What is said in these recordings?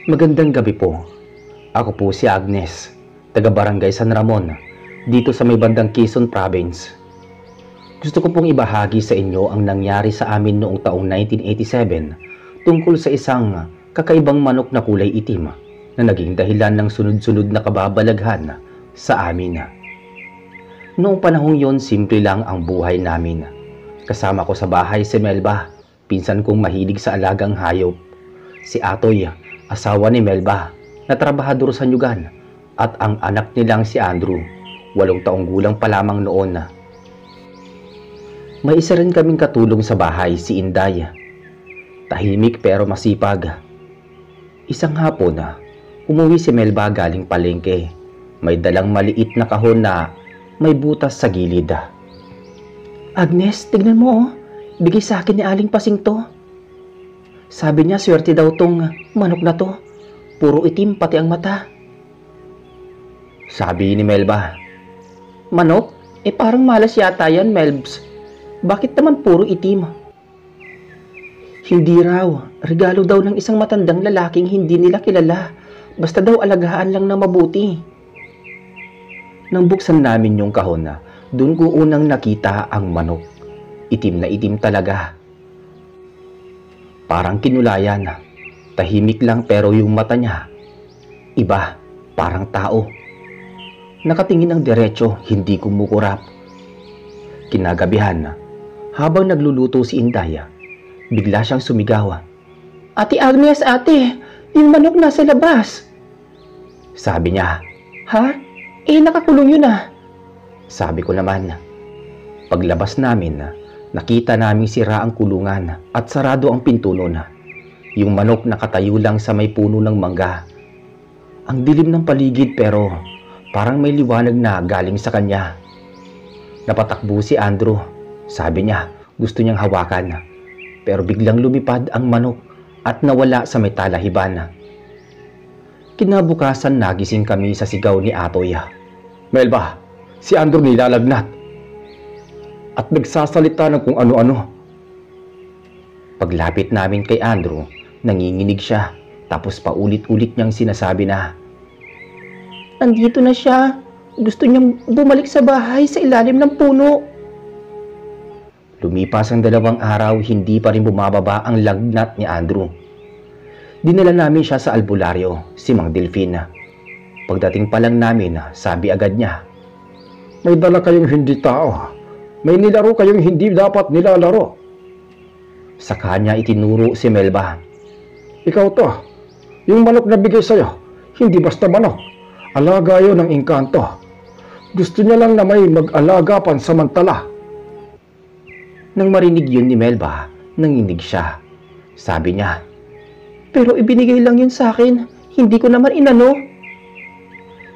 Magandang gabi po. Ako po si Agnes, taga Barangay San Ramon, dito sa may bandang Quezon Province. Gusto ko pong ibahagi sa inyo ang nangyari sa amin noong taong 1987 tungkol sa isang kakaibang manok na kulay itim na naging dahilan ng sunod-sunod na kababalaghan sa amin. Noong panahong yon, simple lang ang buhay namin. Kasama ko sa bahay si Melba, pinsan kong mahilig sa alagang hayop. Si Atoy, asawa ni Melba, na trabahador sa nyugan, at ang anak nilang si Andrew, 8 taong gulang pa lamang noon. May isa rin kaming katulong sa bahay, si Inday. Tahimik pero masipag. Isang hapon, umuwi si Melba galing palengke. May dalang maliit na kahon na may butas sa gilid. Agnes, tignan mo oh. Bigay sa akin ni Aling Pasing to. Sabi niya swerte daw tong manok na to. Puro itim pati ang mata. Sabi ni Melba. Manok? Parang malas yata yan, Melbs. Bakit naman puro itim? Hindi raw. Regalo daw ng isang matandang lalaking hindi nila kilala. Basta daw alagaan lang na mabuti. Nang buksan namin yung kahon, doon ko unang nakita ang manok. Itim na itim talaga. Parang kinulayan. Tahimik lang pero yung mata niya, iba, parang tao. Nakatingin ng diretso, hindi kumukurap. Kinagabihan, habang nagluluto si Inday, bigla siyang sumigaw. Ate Agnes, ate, yung manok nasa labas. Sabi niya, ha? Nakakulong yun ah. Sabi ko naman. Paglabas namin, nakita naming sira ang kulungan at sarado ang pinto nun. Yung manok nakatayo lang sa may puno ng mangga. Ang dilim ng paligid pero parang may liwanag na galing sa kanya. Napatakbo si Andrew. Sabi niya gusto niyang hawakan. Pero biglang lumipad ang manok at nawala sa may talahiban. Kinabukasan nagising kami sa sigaw ni Atoy. Melba, si Andrew nilalagnat. At nagsasalita ng kung ano-ano. Paglapit namin kay Andrew, nanginginig siya. Tapos paulit-ulit niyang sinasabi na, nandito na siya. Gusto niyang bumalik sa bahay sa ilalim ng puno. Lumipas ang 2 araw, hindi pa rin bumababa ang lagnat ni Andrew. Dinala namin siya sa albularyo, si Mang Delfin. Pagdating pa lang namin, sabi agad niya, may dala kayong hindi tao. May nilaro kayong hindi dapat nilalaro. Sa kanya itinuro si Melba. Ikaw to, yung manok na bigay sa'yo, hindi basta manok. Alaga yun ng engkanto. Gusto niya lang na may mag-alaga pansamantala. Nang marinig yun ni Melba, nanginig siya. Sabi niya, pero ibinigay lang yun sa akin, hindi ko naman inano.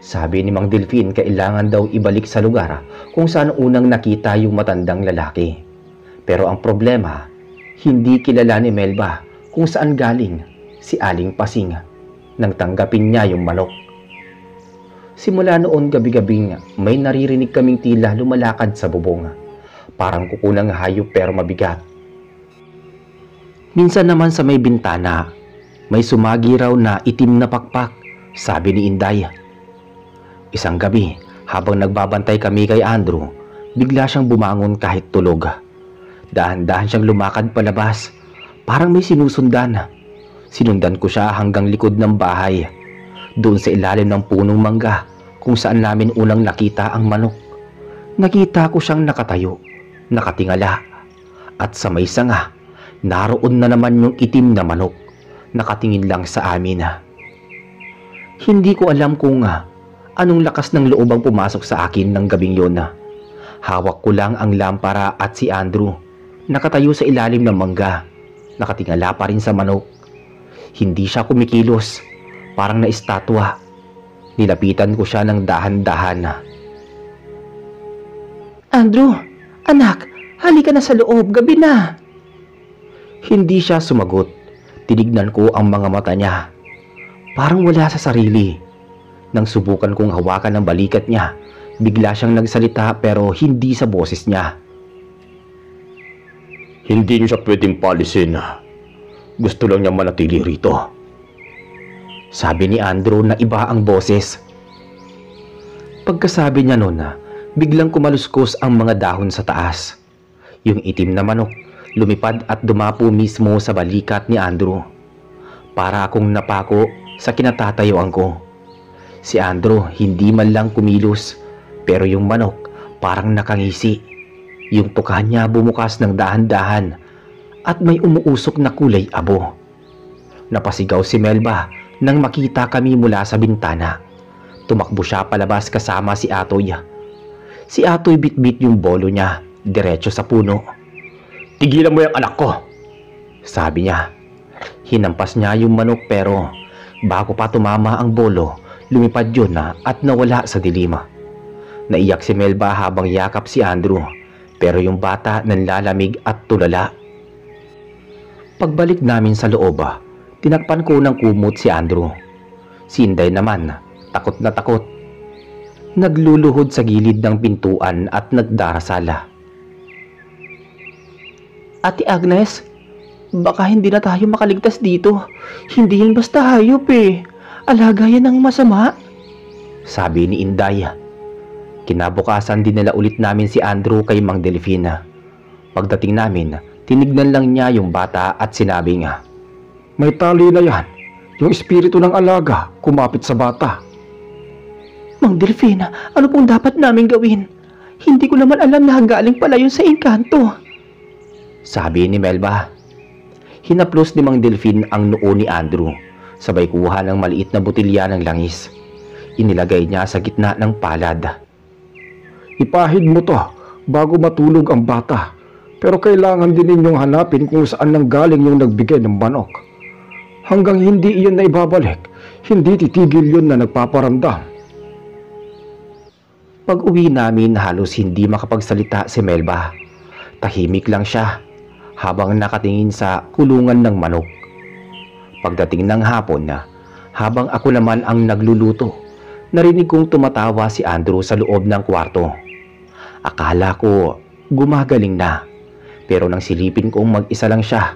Sabi ni Mang Delfin, kailangan daw ibalik sa lugar kung saan unang nakita yung matandang lalaki. Pero ang problema, hindi kilala ni Melba kung saan galing si Aling Pasing nang tanggapin niya yung manok. Simula noon gabi-gabing may naririnig kaming tila lumalakad sa bubong. Parang kuko ng hayop pero mabigat. Minsan naman sa may bintana, may sumagi raw na itim na pakpak, sabi ni Inday. Isang gabi, habang nagbabantay kami kay Andrew, bigla siyang bumangon kahit tulog. Dahan-dahan siyang lumakad palabas, parang may sinusundan. Sinundan ko siya hanggang likod ng bahay, doon sa ilalim ng punong mangga, kung saan namin unang nakita ang manok. Nakita ko siyang nakatayo, nakatingala, at sa may sanga, naroon na naman yung itim na manok, nakatingin lang sa amin. Hindi ko alam kung anong lakas ng loob ang pumasok sa akin ng gabing yon. Hawak ko lang ang lampara at si Andrew, nakatayo sa ilalim ng mangga, nakatingala pa rin sa manok. Hindi siya kumikilos, parang na-estatwa. Nilapitan ko siya ng dahan-dahan. Andrew, anak, halika na sa loob, gabi na. Hindi siya sumagot. Tinignan ko ang mga mata niya. Parang wala sa sarili. Nang subukan kong hawakan ang balikat niya, bigla siyang nagsalita pero hindi sa boses niya. Hindi niyo siya pwedeng palisin. Gusto lang niya manatili rito. Sabi ni Andrew na iba ang boses. Pagkasabi niya noon biglang kumaluskos ang mga dahon sa taas. Yung itim na manok lumipad at dumapo mismo sa balikat ni Andrew. Para akong napako sa kinatatayuan ko. Si Andrew hindi man lang kumilos, pero yung manok parang nakangisi. Yung tuka niya bumukas ng dahan-dahan at may umuusok na kulay abo. Napasigaw si Melba nang makita kami mula sa bintana. Tumakbo siya palabas kasama si Atoy. Si Atoy bitbit yung bolo niya diretso sa puno. Tigilan mo yung anak ko, sabi niya. Hinampas niya yung manok pero bago pa tumama ang bolo, lumipad yun at nawala sa dilim. Naiyak si Melba habang yakap si Andrew, pero yung bata nanlalamig at tulala. Pagbalik namin sa loob, tinakpan ko ng kumot si Andrew. Si Inday naman, takot na takot. Nagluluhod sa gilid ng pintuan at nagdarasala. Ate Agnes, baka hindi na tayo makaligtas dito. Hindi yan basta hayop eh. Alaga yan ng masama, sabi ni Inday. Kinabukasan dinala ulit namin si Andrew kay Mang Delfina. Pagdating namin, tinignan lang niya yung bata at sinabi nga, may tali na yan. Yung espiritu ng alaga kumapit sa bata. Mang Delfina, ano pong dapat namin gawin? Hindi ko naman alam na galing pala yun sa engkanto, sabi ni Melba. Hinaplos ni Mang Delfin ang noo ni Andrew, sabay kuha ng maliit na botilya ng langis. Inilagay niya sa gitna ng palad. Ipahid mo to bago matulog ang bata, pero kailangan din ninyong hanapin kung saan nanggaling yung nagbigay ng manok. Hanggang hindi iyon na ibabalik, hindi titigil yun na nagpaparamdam. Pag uwi namin, halos hindi makapagsalita si Melba. Tahimik lang siya habang nakatingin sa kulungan ng manok. Pagdating ng hapon habang ako naman ang nagluluto, narinig kong tumatawa si Andrew sa loob ng kwarto. Akala ko gumagaling na, pero nang silipin kong mag-isa lang siya,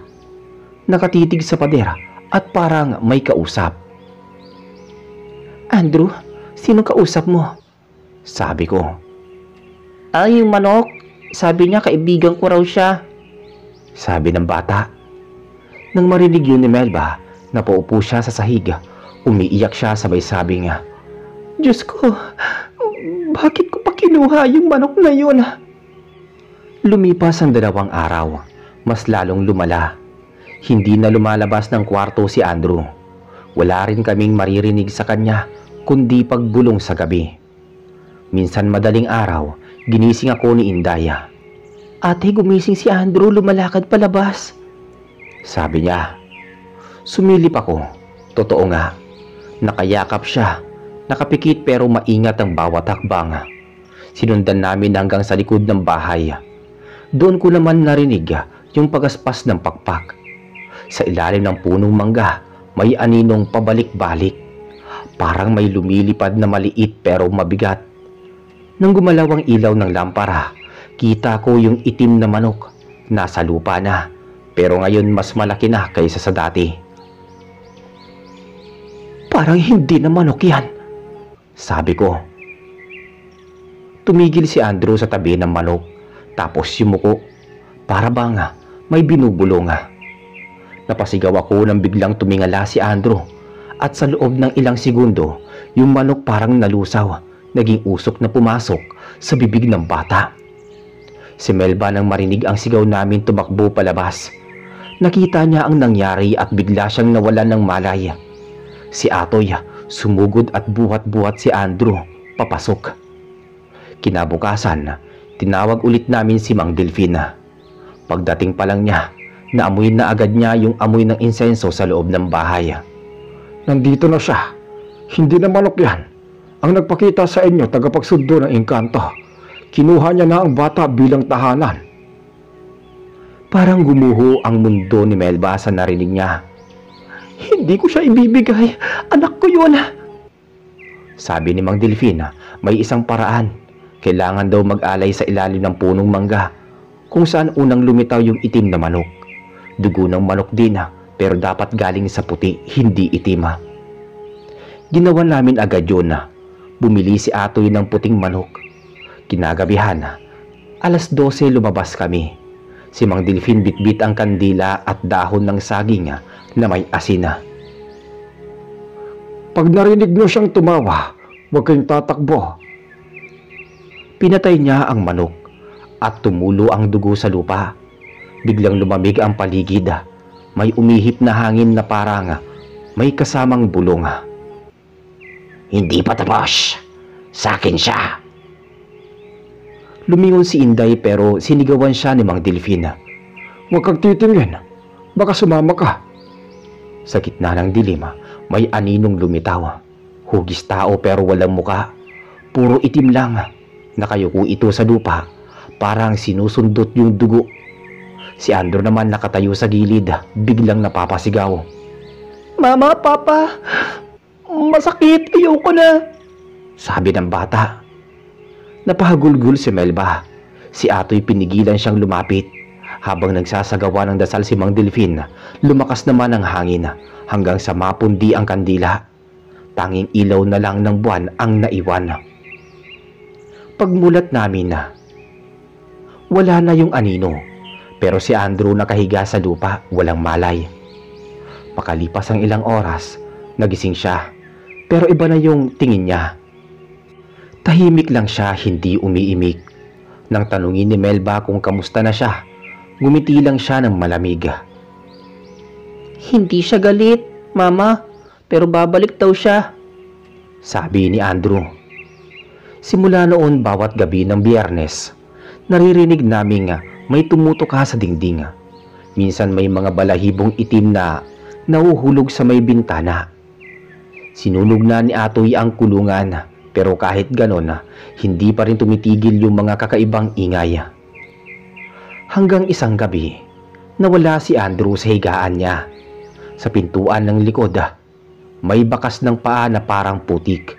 nakatitig sa pader at parang may kausap. Andrew, sino kausap mo? Sabi ko. Ay, yung manok. Sabi niya kaibigan ko raw siya, sabi ng bata. Nang marinig yun ni Melba, napaupo siya sa sahig. Umiiyak siya sabay sabi niya, Diyos ko, bakit ko pa kinuha yung manok na yun? Lumipas ang 2 araw, mas lalong lumala. Hindi na lumalabas ng kwarto si Andrew. Wala rin kaming maririnig sa kanya, kundi pagbulong sa gabi. Minsan madaling araw, ginising ako ni Indaya. Ate, gumising si Andrew, lumalakad palabas, sabi niya. Sumilip ako. Totoo nga. Nakayakap siya. Nakapikit pero maingat ang bawat hakbang. Sinundan namin hanggang sa likod ng bahay. Doon ko naman narinig yung pagaspas ng pakpak. Sa ilalim ng punong mangga, may aninong pabalik-balik. Parang may lumilipad na maliit pero mabigat. Nang gumalaw ang ilaw ng lampara, kita ko yung itim na manok. Nasa lupa na, pero ngayon mas malaki na kaysa sa dati. Parang hindi na manok yan, sabi ko. Tumigil si Andrew sa tabi ng manok, tapos yumuko. Para bang may binubulong. Napasigaw ako nang biglang tumingala si Andrew. At sa loob ng ilang segundo, yung manok parang nalusaw, naging usok na pumasok sa bibig ng bata. Si Melba nang marinig ang sigaw namin tumakbo palabas. Nakita niya ang nangyari at bigla siyang nawalan ng malay. Si Atoy sumugod at buhat-buhat si Andrew papasok. Kinabukasan, tinawag ulit namin si Mang Delfin. Pagdating pa lang niya, naamoy na agad niya yung amoy ng insenso sa loob ng bahay. Nandito na siya. Hindi na manok yan. Ang nagpakita sa inyo tagapagsundo ng engkanto. Kinuha niya na ang bata bilang tahanan. Parang gumuho ang mundo ni Melba sa narinig niya. Hindi ko siya ibibigay. Anak ko yun. Sabi ni Mang Delfin, may isang paraan. Kailangan daw mag-alay sa ilalim ng punong mangga, kung saan unang lumitaw yung itim na manok. Dugo ng manok din, pero dapat galing sa puti, hindi itim. Ginawa namin agad yun. Bumili si Atoy ng puting manok. Kinagabihan, 12:00 lumabas kami. Si Mang Delfin bitbit ang kandila at dahon ng saging na may asin. Pag narinig mo siyang tumawa, huwag kayong tatakbo. Pinatay niya ang manok at tumulo ang dugo sa lupa. Biglang lumamig ang paligid. May umihip na hangin na parang may kasamang bulong. Hindi pa tapos. Sa akin siya. Lumingon si Inday pero sinigawan siya ni Mang Delfin. Huwag kang titingin. Baka sumama ka. Sa gitna ng dilim, may aninong lumitaw. Hugis tao pero walang muka. Puro itim lang. Nakayuko ito sa lupa. Parang sinusundot yung dugo. Si Andrew naman nakatayo sa gilid. Biglang napapasigaw. Mama, Papa, masakit. Ayoko na. Sabi ng bata. Napahagulgul si Melba. Si Atoy pinigilan siyang lumapit. Habang nagsasagawa ng dasal si Mang Delfin, lumakas naman ang hangin hanggang sa mapundi ang kandila. Tanging ilaw na lang ng buwan ang naiwan. Pagmulat namin, wala na yung anino. Pero si Andrew nakahiga sa lupa, walang malay. Makalipas ang ilang oras, nagising siya. Pero iba na yung tingin niya. Tahimik lang siya, hindi umiimik. Nang tanungin ni Melba kung kamusta na siya, ngumiti lang siya ng malamig. Hindi siya galit, Mama, pero babalik daw siya. Sabi ni Andrew. Simula noon bawat gabi ng Biyernes, naririnig naming may tumutuka sa dingding. Minsan may mga balahibong itim na nahuhulog sa may bintana. Sinunog na ni Atoy ang kulungan. Pero kahit ganon, hindi pa rin tumitigil yung mga kakaibang ingay. Hanggang isang gabi, nawala si Andrew sa higaan niya. Sa pintuan ng likod, may bakas ng paa na parang putik.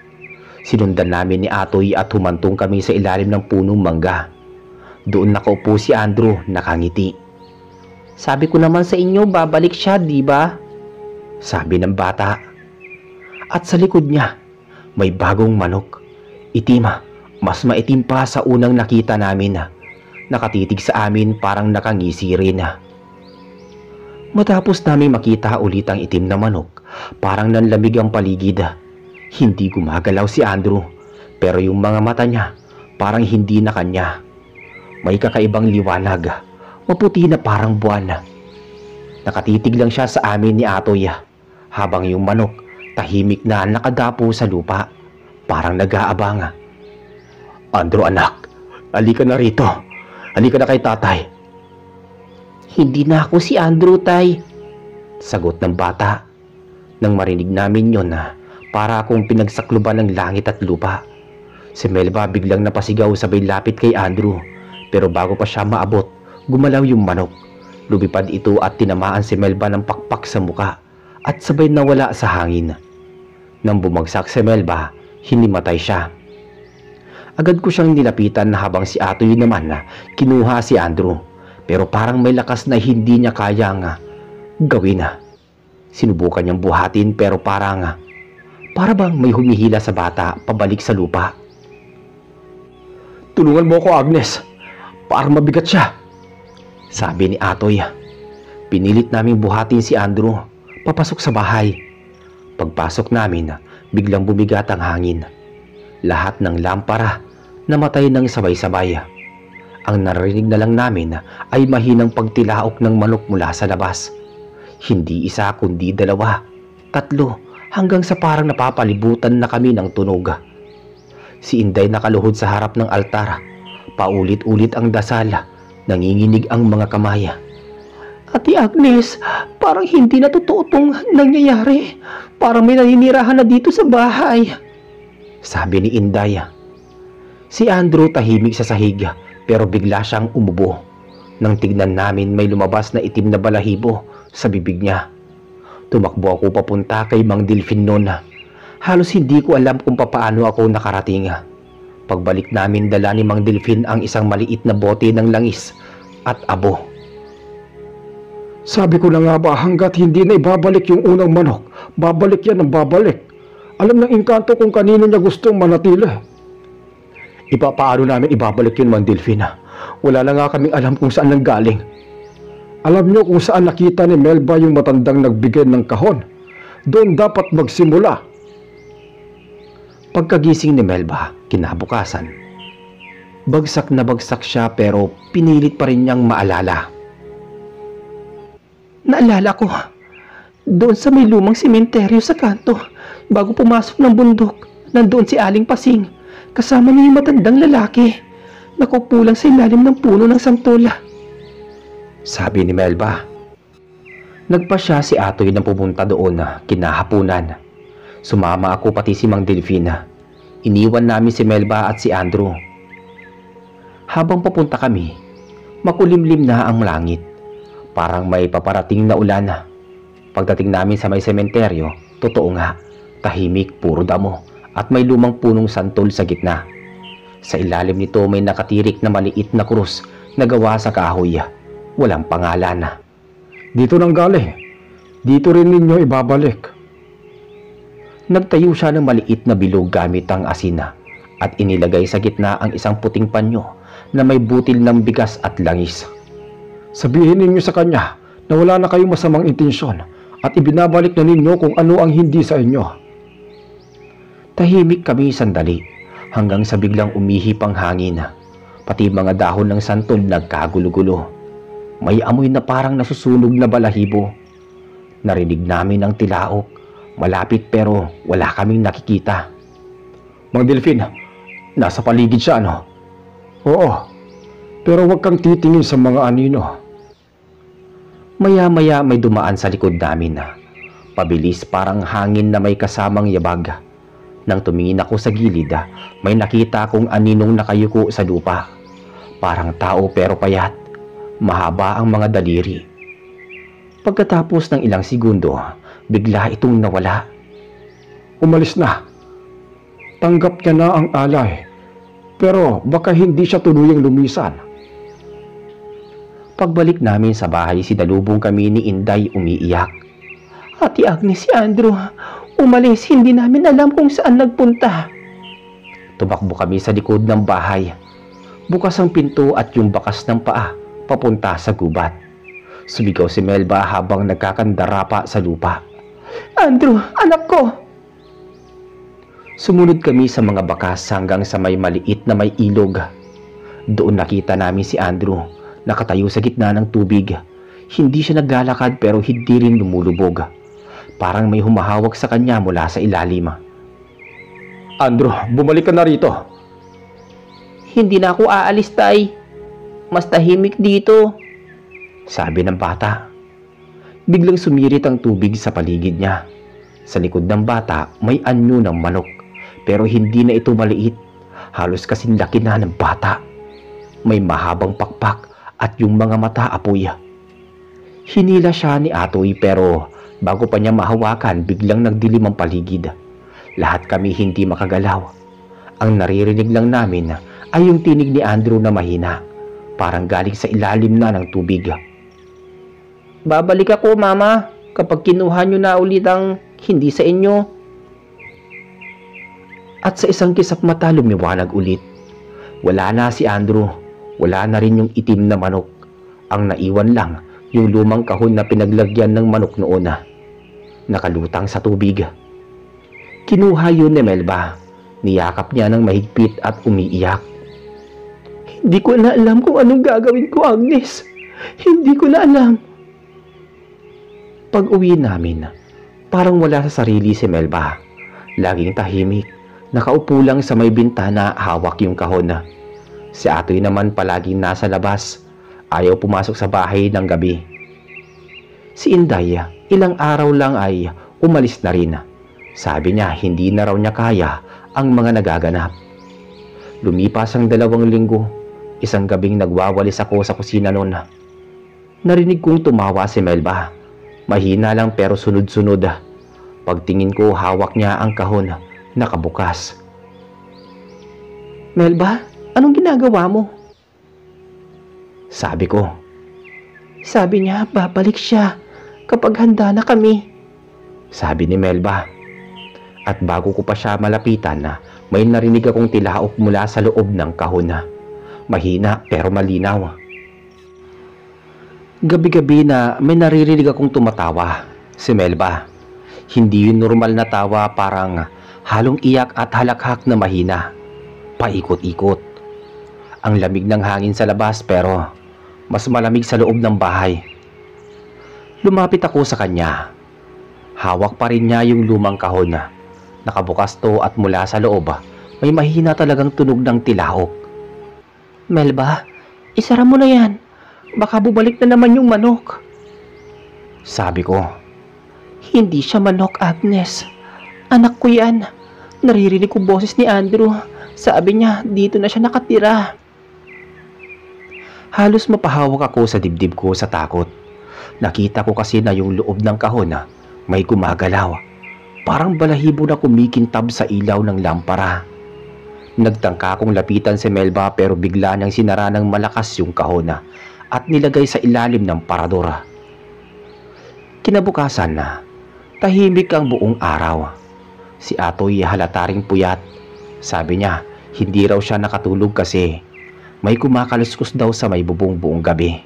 Sinundan namin ni Atoy at humantong kami sa ilalim ng punong mangga. Doon nakaupo si Andrew, nakangiti. Sabi ko naman sa inyo, babalik siya, di ba? Sabi ng bata. At sa likod niya, may bagong manok. Itim, mas maitim pa sa unang nakita namin. Nakatitig sa amin parang nakangisi rin. Matapos namin makita ulit ang itim na manok, parang nanlamig ang paligid. Hindi gumagalaw si Andrew, pero yung mga mata niya parang hindi na kanya. May kakaibang liwanag, maputi na parang buwan. Nakatitig lang siya sa amin ni Atoy, habang yung manok tahimik na nakadapo sa lupa, parang nag-aabang. Andrew anak, halika na rito. Halika na kay tatay. Hindi na ako si Andrew, Tay. Sagot ng bata. Nang marinig namin yon, para akong pinagsakluban ng langit at lupa. Si Melba biglang napasigaw sabay lapit kay Andrew. Pero bago pa siya maabot, gumalaw yung manok. Lumipad ito at tinamaan si Melba ng pakpak sa muka at sabay nawala sa hangin. Nang bumagsak si Melba, hinimatay siya. Agad ko siyang nilapitan habang si Atoy naman kinuha si Andrew. Pero parang may lakas na hindi niya kayang gawin. Sinubukan niyang buhatin pero para bang may humihila sa bata pabalik sa lupa. Tulungan mo ako, Agnes. Parang mabigat siya. Sabi ni Atoy. Pinilit naming buhatin si Andrew papasok sa bahay. Pagpasok namin, biglang bumigat ang hangin. Lahat ng lampara namatay ng sabay-sabay. Ang narinig na lang namin ay mahinang pagtilaok ng manok mula sa labas. Hindi isa kundi 2, 3, hanggang sa parang napapalibutan na kami ng tunog. Si Inday nakaluhod sa harap ng altar. Paulit-ulit ang dasal. Nanginginig ang mga kamay. Ate Agnes, parang hindi na totoo itong nangyayari. Parang may naninirahan na dito sa bahay. Sabi ni Inday. Si Andrew tahimik sa sahig pero bigla siyang umubo. Nang tignan namin may lumabas na itim na balahibo sa bibig niya. Tumakbo ako papunta kay Mang Delfin noon. Halos hindi ko alam kung paano ako nakarating. Pagbalik namin, dala ni Mang Delfin ang isang maliit na bote ng langis at abo. Sabi ko na nga ba, hanggat hindi na ibabalik yung unang manok, babalik yan ang babalik. Alam ng engkanto kung kanino niya gustong manatili. Paano namin ibabalik yun, Mang Delfina? Wala na nga kaming alam kung saan nanggaling. Alam niyo kung saan nakita ni Melba yung matandang nagbigay ng kahon. Doon dapat magsimula. Pagkagising ni Melba, kinabukasan, bagsak na bagsak siya pero pinilit pa rin niyang maalala. Naalala ko, doon sa may lumang sementeryo sa kanto, bago pumasok ng bundok, nandoon si Aling Pasing, kasama niya yung matandang lalaki. Nakupo lang sa ilalim ng puno ng santola. Sabi ni Melba. Nagpa siya si Atoy na pumunta doon na kinahapunan. Sumama ako pati si Mang Delfina. Iniwan namin si Melba at si Andrew. Habang papunta kami, makulimlim na ang langit. Parang may paparating na ulan. Pagdating namin sa may sementeryo, totoo nga, tahimik, puro damo at may lumang punong santol sa gitna. Sa ilalim nito may nakatirik na maliit na krus na gawa sa kahoy. Walang pangalan. Dito nang galing. Dito rin ninyo ibabalik. Nagtayo siya ng maliit na bilog gamit ang asina at inilagay sa gitna ang isang puting panyo na may butil ng bigas at langis. Sabihin ninyo sa kanya na wala na kayong masamang intensyon at ibinabalik na ninyo kung ano ang hindi sa inyo. Tahimik kami sandali hanggang sa biglang umihip ang hangin. Pati mga dahon ng santol nagkagulo-gulo. May amoy na parang nasusunog na balahibo. Narinig namin ang tilaok. Malapit pero wala kaming nakikita. Mang Delfin, nasa paligid siya, no? Oo, pero huwag kang titingin sa mga anino. Maya-maya may dumaan sa likod namin. Pabilis parang hangin na may kasamang yabag. Nang tumingin ako sa gilid, may nakita akong aninong nakayuko sa lupa. Parang tao pero payat. Mahaba ang mga daliri. Pagkatapos ng ilang segundo, bigla itong nawala. Umalis na. Tanggap niya na ang alay. Pero baka hindi siya tuluyang lumisan. Pagbalik namin sa bahay, sinalubong kami ni Inday umiiyak. Ate Agnes, si Andrew, umalis, hindi namin alam kung saan nagpunta. Tumakbo kami sa likod ng bahay. Bukas ang pinto at yung bakas ng paa papunta sa gubat. Sumigaw si Melba habang nagkakandara pa sa lupa. Andrew, anak ko! Sumunod kami sa mga bakas hanggang sa may maliit na may ilog. Doon nakita namin si Andrew, nakatayo sa gitna ng tubig. Hindi siya naglalakad pero hindi rin lumulubog. Parang may humahawak sa kanya mula sa ilalim. Andrew, bumalik ka na rito. Hindi na ako aalis, Tay. Mas tahimik dito, sabi ng bata. Biglang sumirit ang tubig sa paligid niya. Sa likod ng bata may anyo ng manok, pero hindi na ito maliit. Halos kasing laki na ng bata. May mahabang pakpak at yung mga mata apoy. Hinila siya ni Atoy pero bago pa niya mahawakan biglang nagdilim ang paligid. Lahat kami hindi makagalaw. Ang naririnig lang namin ay yung tinig ni Andrew na mahina. Parang galing sa ilalim na ng tubig. Babalik ako, Mama, kapag kinuha nyo na ulit ang hindi sa inyo. At sa isang kisap mata lumiwanag ulit. Wala na si Andrew. Wala na rin yung itim na manok. Ang naiwan lang yung lumang kahon na pinaglagyan ng manok noon na nakalutang sa tubig. Kinuha yun ni Melba. Niyakap niya ng mahigpit at umiiyak. Hindi ko na alam kung anong gagawin ko, Agnes. Hindi ko na alam. Pag-uwi namin, parang wala sa sarili si Melba. Laging tahimik, nakaupo lang sa may bintana, hawak yung kahon. Si Atoy naman palaging nasa labas, ayaw pumasok sa bahay ng gabi. Si Inday, ilang araw lang ay umalis na rin. Sabi niya hindi na raw niya kaya ang mga nagaganap. Lumipas ang 2 linggo. Isang gabing nagwawalis ako sa kusina noon. Narinig kong tumawa si Melba. Mahina lang pero sunod-sunod. Pagtingin ko, hawak niya ang kahon, nakabukas. Melba, anong ginagawa mo? Sabi ko. Sabi niya, babalik siya kapag handa na kami. Sabi ni Melba. At bago ko pa siya malapitan na may narinig akong tilaok mula sa loob ng kahon. Mahina pero malinaw. Gabi-gabi na may naririnig akong tumatawa. Si Melba. Hindi yun normal na tawa, parang halong iyak at halakhak na mahina. Paikot-ikot. Ang lamig ng hangin sa labas pero mas malamig sa loob ng bahay. Lumapit ako sa kanya. Hawak pa rin niya yung lumang kahon. Nakabukas to at mula sa loob may mahina talagang tunog ng tilaok. Melba, isara mo na yan. Baka bumalik na naman yung manok. Sabi ko. Hindi siya manok, Agnes. Anak ko yan. Naririnig ko boses ni Andrew. Sabi niya, dito na siya nakatira. Halos mapahawak ako sa dibdib ko sa takot. Nakita ko kasi na yung loob ng kahon may gumagalaw. Parang balahibo na kumikintab sa ilaw ng lampara. Nagtangka akong lapitan si Melba pero bigla niyang sinara ng malakas yung kahon at nilagay sa ilalim ng parador. Kinabukasan na, tahimik ang buong araw. Si Atoy halata ring puyat. Sabi niya, hindi raw siya nakatulog kasi may kumakaluskos daw sa may bubong buong gabi.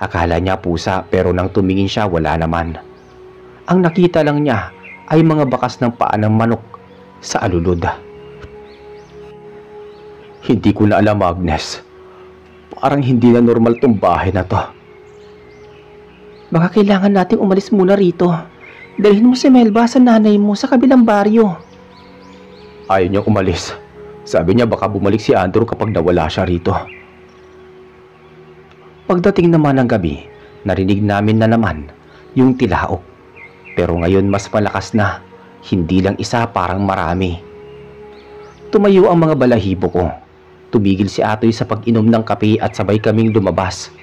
Akala niya pusa pero nang tumingin siya wala naman. Ang nakita lang niya ay mga bakas ng paa ng manok sa alulod. Hindi ko na alam, Agnes. Parang hindi na normal tong bahay na to. Baka kailangan nating umalis muna rito. Dalhin mo si Melba sa nanay mo sa kabilang baryo. Ayaw niyang umalis. Sabi niya baka bumalik si Andrew kapag nawala siya rito. Pagdating naman ng gabi, narinig namin na naman yung tilaok. Pero ngayon mas malakas na, hindi lang isa, parang marami. Tumayo ang mga balahibo ko. Tumigil si Atoy sa pag-inom ng kape at sabay kaming lumabas.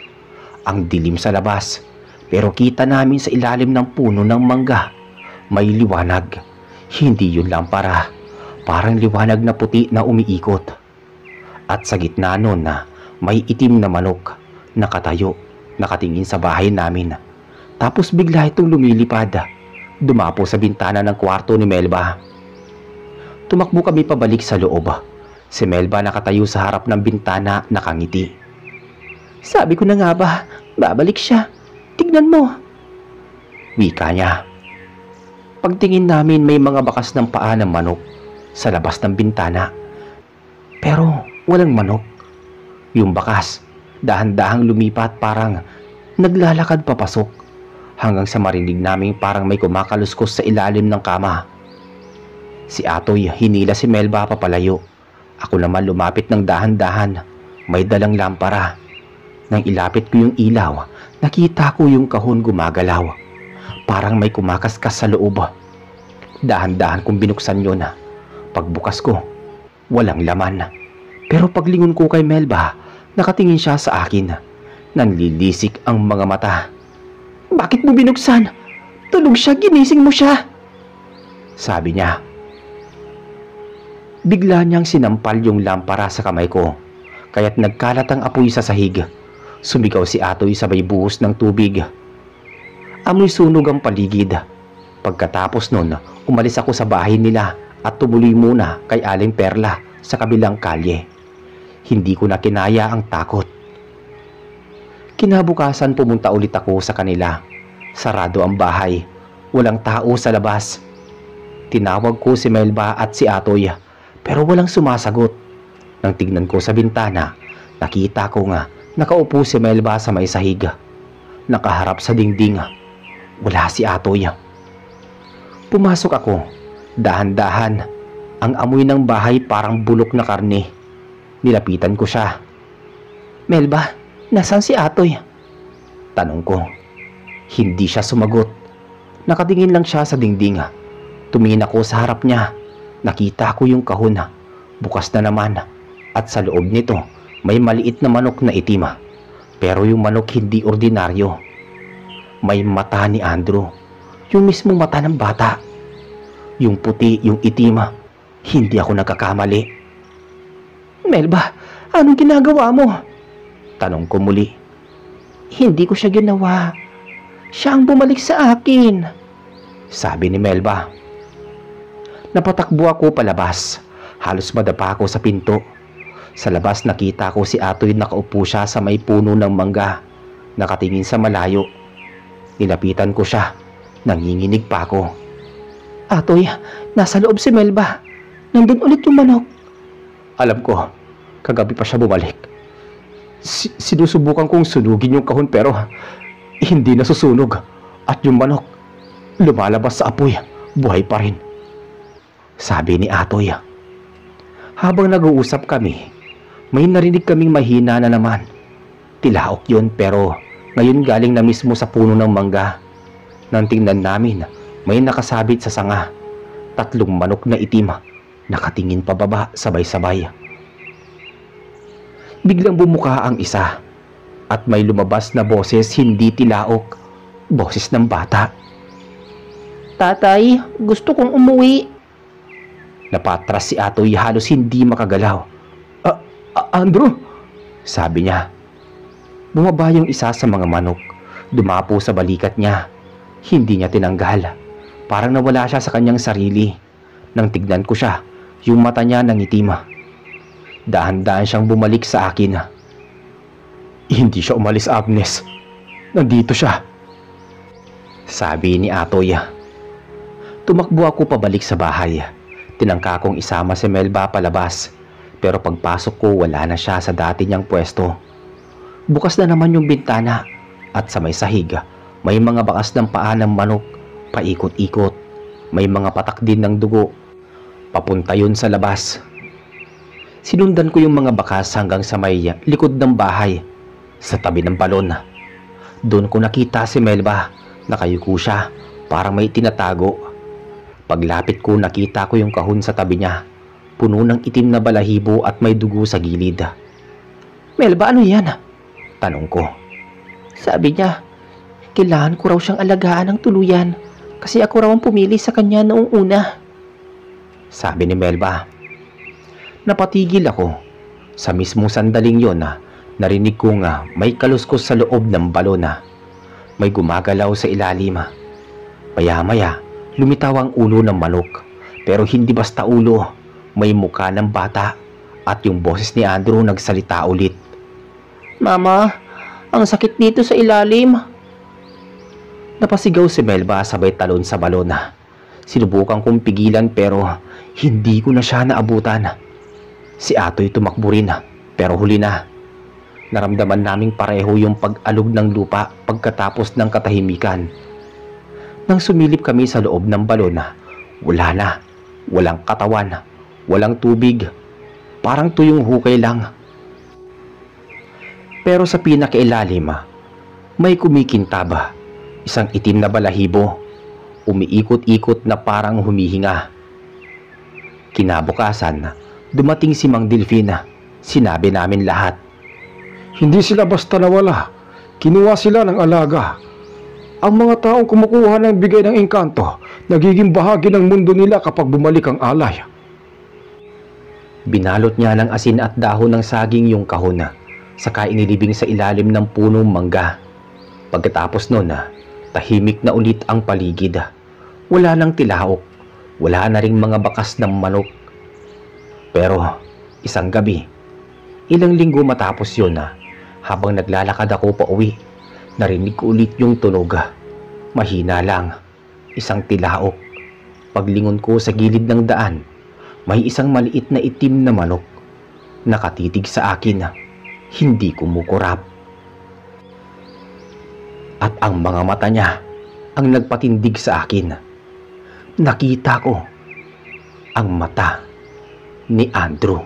Ang dilim sa labas, pero kita namin sa ilalim ng puno ng mangga. May liwanag. Hindi yun lampara. Parang liwanag na puti na umiikot. At sa gitna nun may itim na manok. Nakatayo, nakatingin sa bahay namin. Tapos bigla itong lumilipad. Dumapo sa bintana ng kwarto ni Melba. Tumakbo kami pabalik sa loob. Si Melba nakatayo sa harap ng bintana, nakangiti. Sabi ko na nga ba, babalik siya. Tignan mo. Wika niya. Pagtingin namin may mga bakas ng paa ng manok sa labas ng bintana. Pero walang manok. Yung bakas, dahan-dahang lumipat parang naglalakad papasok. Hanggang sa marinig namin parang may kumakaluskos sa ilalim ng kama. Si Atoy hinila si Melba papalayo. Ako naman lumapit ng dahan-dahan. May dalang lampara. Nang ilapit ko yung ilaw, nakita ko yung kahon gumagalaw. Parang may kumakaskas sa loob. Dahan-dahan kong binuksan yun. Pagbukas ko, walang laman. Pero paglingon ko kay Melba, nakatingin siya sa akin. Nanlilisik ang mga mata. Bakit mo binuksan? Tulog siya, ginising mo siya. Sabi niya. Bigla niyang sinampal yung lampara sa kamay ko, kaya't nagkalat ang apoy sa sahig. Sumigaw si Atoy sabay buhos ng tubig. Amoy sunog ang paligid. Pagkatapos nun, umalis ako sa bahay nila at tumuloy muna kay Aling Perla sa kabilang kalye. Hindi ko na kinaya ang takot. Kinabukasan pumunta ulit ako sa kanila. Sarado ang bahay. Walang tao sa labas. Tinawag ko si Melba at si Atoy pero walang sumasagot. Nang tignan ko sa bintana, nakita ko nga nakaupo si Melba sa may sahig. Nakaharap sa dingding. Wala si Atoy. Pumasok ako. Dahan-dahan. Ang amoy ng bahay parang bulok na karne. Nilapitan ko siya. Melba, nasaan si Atoy? Tanong ko. Hindi siya sumagot. Nakatingin lang siya sa dingding. Tumingin ako sa harap niya. Nakita ko yung kahon. Bukas na naman. At sa loob nito, may maliit na manok na itim. Pero yung manok hindi ordinaryo. May mata ni Andrew. Yung mismong mata ng bata. Yung puti, yung itim. Hindi ako nagkakamali. Melba, anong ginagawa mo? Tanong ko muli. Hindi ko siya ginawa. Siya ang bumalik sa akin. Sabi ni Melba. Napatakbo ako palabas. Halos madapa ako sa pinto. Sa labas nakita ko si Atoy nakaupo siya sa may puno ng mangga. Nakatingin sa malayo. Nilapitan ko siya. Nanginginig pa ako. Atoy, nasa loob si Melba. Nandun ulit yung manok. Alam ko, kagabi pa siya bumalik. Sinusubukan kong sunugin yung kahon pero hindi nasusunog. At yung manok, lumalabas sa apoy, buhay pa rin. Sabi ni Atoy. Habang nag-uusap kami, may narinig kaming mahina na naman. Tilaok yun pero ngayon galing na mismo sa puno ng mangga. Nang tingnan namin, may nakasabit sa sanga. 3 manok na itim, nakatingin pababa sabay-sabay. Biglang bumuka ang isa at may lumabas na boses, hindi tilaok, boses ng bata. Tatay, gusto kong umuwi. Napatras si Atoy, halos hindi makagalaw. Andrew, sabi niya. Bumaba yung isa sa mga manok, dumapo sa balikat niya. Hindi niya tinanggal. Parang nawala siya sa kanyang sarili. Nang tignan ko siya, yung mata niya nangitim. Dahan-dahan siyang bumalik sa akin. Hindi siya umalis, Agnes. Nandito siya, sabi ni Atoy. Tumakbo ako pabalik sa bahay. Tinangka kong isama si Melba palabas. Pero pagpasok ko, wala na siya sa dati niyang pwesto. Bukas na naman yung bintana at sa may sahig, may mga bakas ng paa ng manok, paikot-ikot. May mga patak din ng dugo. Papunta yun sa labas. Sinundan ko yung mga bakas hanggang sa may likod ng bahay, sa tabi ng balon. Doon ko nakita si Melba, nakayuko siya, parang may tinatago. Paglapit ko, nakita ko yung kahon sa tabi niya, puno ng itim na balahibo at may dugo sa gilid. Melba, ano yan? Tanong ko. Sabi niya, kailangan ko raw siyang alagaan ng tuluyan kasi ako raw ang pumili sa kanya noong una. Sabi ni Melba. Napatigil ako. Sa mismong sandaling yon, narinig ko nga may kaluskos sa loob ng balon. May gumagalaw sa ilalim. Maya-maya, lumitaw ang ulo ng manok. Pero hindi basta ulo, may muka ng bata. At yung boses ni Andrew nagsalita ulit. Mama, ang sakit dito sa ilalim. Napasigaw si Melba sabay talon sa balon. Sinubukan kong pigilan pero hindi ko na siya naabutan. Si Atoy tumakbo rin pero huli na. Naramdaman naming pareho yung pag-alog ng lupa pagkatapos ng katahimikan. Nang sumilip kami sa loob ng balon, wala na. Walang katawan, walang tubig. Parang tuyong hukay lang. Pero sa pinakailalim, may kumikintab. Isang itim na balahibo. Umiikot-ikot na parang humihinga. Kinabukasan, dumating si Mang Delfina. Sinabi namin lahat. Hindi sila basta nawala. Kinuha sila ng alaga. Ang mga taong kumukuha ng bigay ng engkanto, nagiging bahagi ng mundo nila kapag bumalik ang alay. Binalot niya ng asin at dahon ng saging yung kahon, saka inilibing sa ilalim ng punong mangga. Pagkatapos nun, tahimik na ulit ang paligid. Wala nang tilaok, wala na ring mga bakas ng manok. Pero isang gabi, ilang linggo matapos yun, habang naglalakad ako pa uwi, narinig ko ulit yung tunog. Mahina lang, isang tilaok. Paglingon ko sa gilid ng daan, may isang maliit na itim na manok. Nakatitig sa akin, hindi kumukurap. At ang mga mata niya ang nagpatindig sa akin. Nakita ko ang mata ni Andrew.